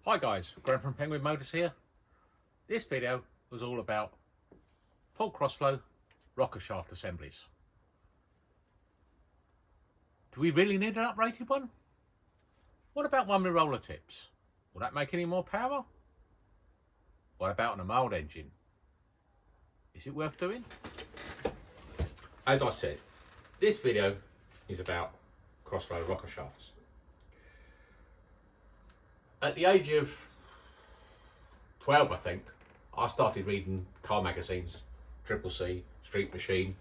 Hi guys, Graham from Penguin Motors here. This video was all about full crossflow rocker shaft assemblies. Do we really need an uprated one? What about one with roller tips? Will that make any more power? What about on a mild engine? Is it worth doing? As I said, this video is about crossflow rocker shafts. At the age of 12, I think, I started reading car magazines, Triple C, Street Machine,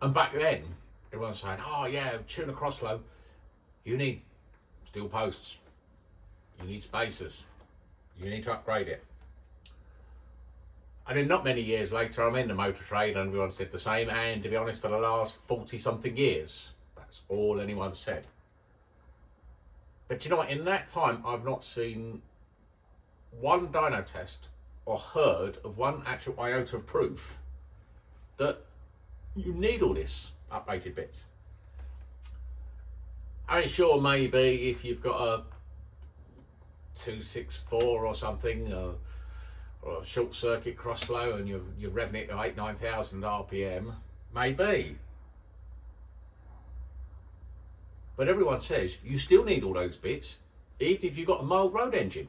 and back then everyone was saying, oh yeah, tune a crossflow, you need steel posts, you need spacers, you need to upgrade it. And then not many years later, I'm in the motor trade and everyone said the same, and to be honest, for the last 40 something years, that's all anyone said. But you know what, in that time, I've not seen one dyno test or heard of one actual iota of proof that you need all this uprated bits. I mean, sure, maybe if you've got a 264 or something, or a short circuit crossflow and you're revving it to 8,000-9,000 RPM, maybe. But everyone says you still need all those bits, even if you've got a mild road engine.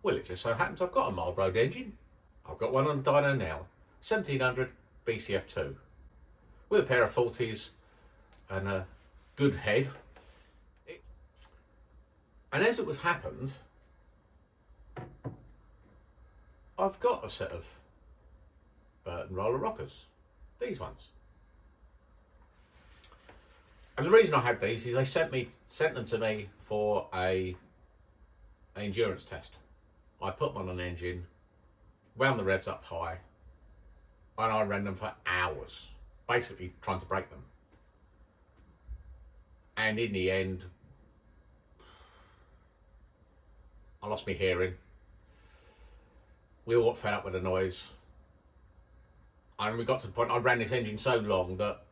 Well, it just so happens I've got a mild road engine. I've got one on Dyno now, 1700 BCF2, with a pair of 40s and a good head. And as it was happened, I've got a set of Burton roller rockers, these ones. And the reason I had these is they sent them to me for an endurance test. I put them on an engine, wound the revs up high, and I ran them for hours, basically trying to break them. And in the end, I lost my hearing. We all got fed up with the noise. And we got to the point I ran this engine so long that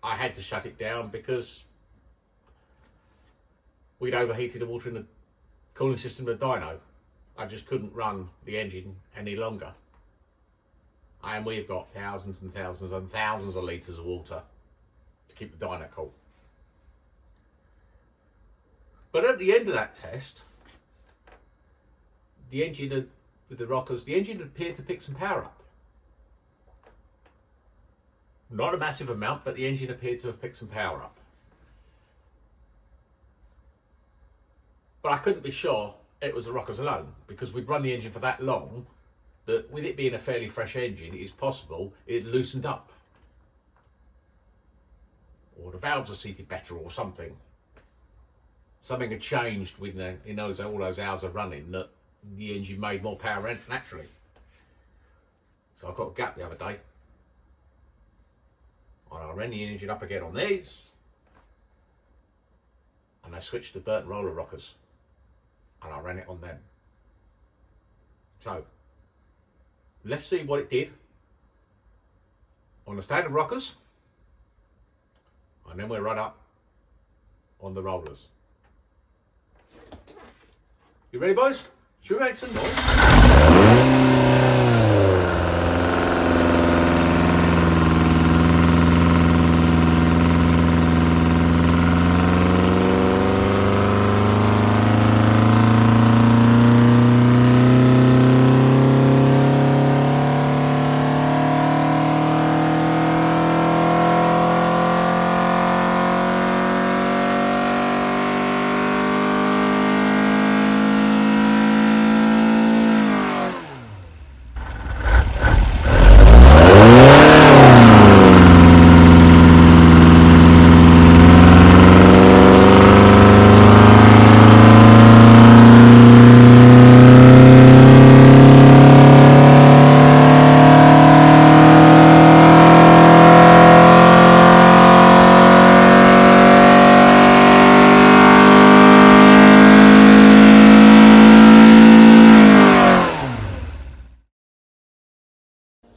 I had to shut it down because we'd overheated the water in the cooling system of the dyno. I just couldn't run the engine any longer. And we've got thousands and thousands and thousands of litres of water to keep the dyno cool. But at the end of that test, the engine with the rockers, the engine appeared to pick some power up. Not a massive amount, but the engine appeared to have picked some power up. But I couldn't be sure it was the rockers alone, because we'd run the engine for that long that with it being a fairly fresh engine, it's possible it loosened up. Or the valves are seated better or something. Something had changed within all those hours of running that the engine made more power naturally. So I got a gap the other day. And I ran the engine up again on these, and I switched to Burton roller rockers, and I ran it on them. So let's see what it did on the standard rockers, and then we'll run up on the rollers. You ready, boys? Should we make some noise?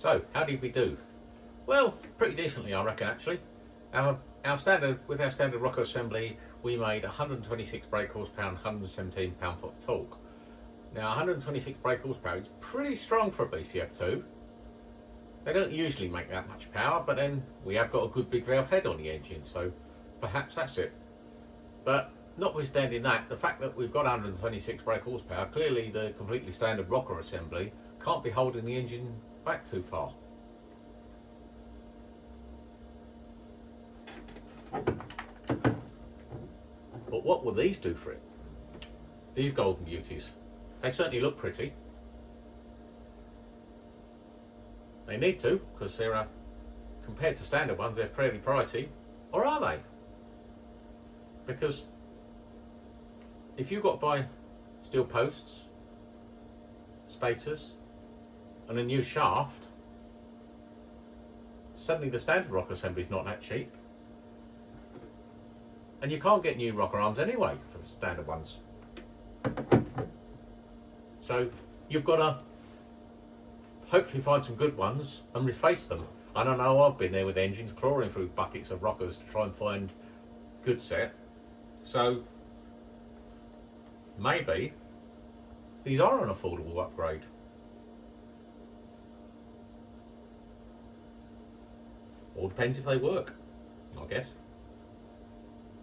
So, how did we do? Well, pretty decently, I reckon, actually. our standard rocker assembly, we made 126 brake horsepower and 117 pound-foot of torque. Now 126 brake horsepower is pretty strong for a BCF2. They don't usually make that much power, but then we have got a good big valve head on the engine, so perhaps that's it. But notwithstanding that, the fact that we've got 126 brake horsepower, clearly the completely standard rocker assembly can't be holding the engine back too far. But what will these do for it? These golden beauties. They certainly look pretty. They need to, because they're, compared to standard ones, they're fairly pricey. Or are they? Because if you've got to buy steel posts, spacers, and a new shaft, suddenly the standard rocker assembly is not that cheap. And you can't get new rocker arms anyway for the standard ones. So you've got to hopefully find some good ones and reface them. I don't know, I've been there with engines, clawing through buckets of rockers to try and find good set. So maybe these are an affordable upgrade. All depends if they work, I guess.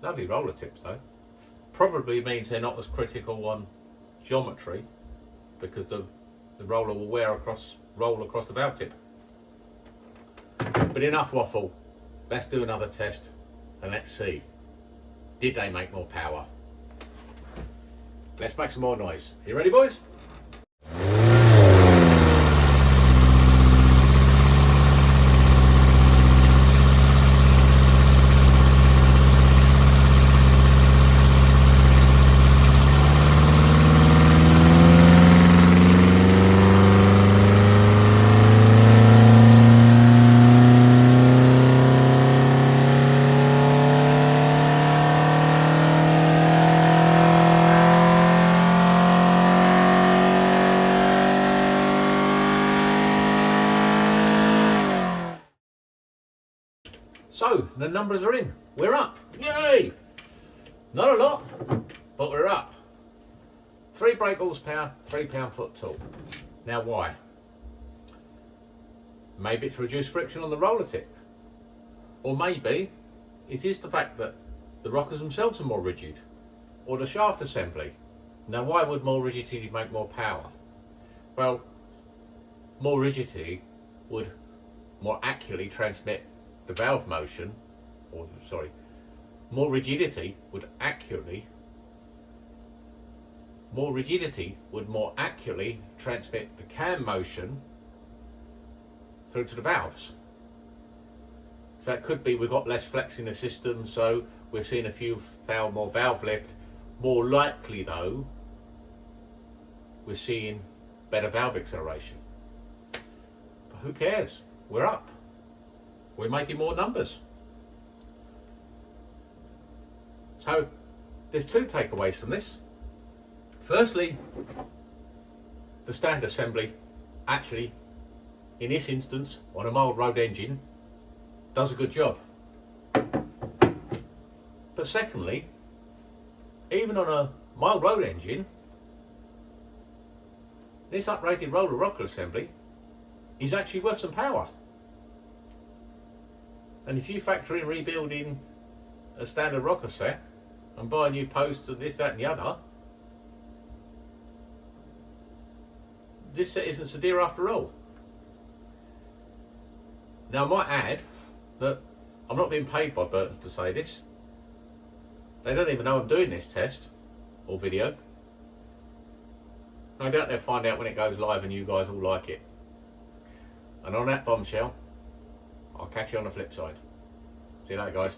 Lovely roller tips though. Probably means they're not as critical on geometry, because the roller will roll across the valve tip. But enough waffle. Let's do another test and let's see. Did they make more power? Let's make some more noise. You ready, boys? So, the numbers are in. We're up. Yay! Not a lot, but we're up. 3 brake horsepower, 3 pound-foot torque. Now why? Maybe it's reduced friction on the roller tip. Or maybe it is the fact that the rockers themselves are more rigid. Or the shaft assembly. Now why would more rigidity make more power? Well, more rigidity would more accurately transmit the valve motion, or sorry, more rigidity would more accurately transmit the cam motion through to the valves. So it could be we've got less flex in the system, so we're seeing a few more valve lift. More likely though, we're seeing better valve acceleration. But who cares? We're up. We're making more numbers. So there's 2 takeaways from this. Firstly, the standard assembly actually, in this instance, on a mild road engine, does a good job. But secondly, even on a mild road engine, this uprated roller rocker assembly is actually worth some power. And if you factor in rebuilding a standard rocker set and buy new posts and this, that and the other, this set isn't so dear after all. Now I might add that I'm not being paid by Burton's to say this. They don't even know I'm doing this test or video. No doubt they'll find out when it goes live and you guys all like it. And on that bombshell, I'll catch you on the flip side. See you later, guys.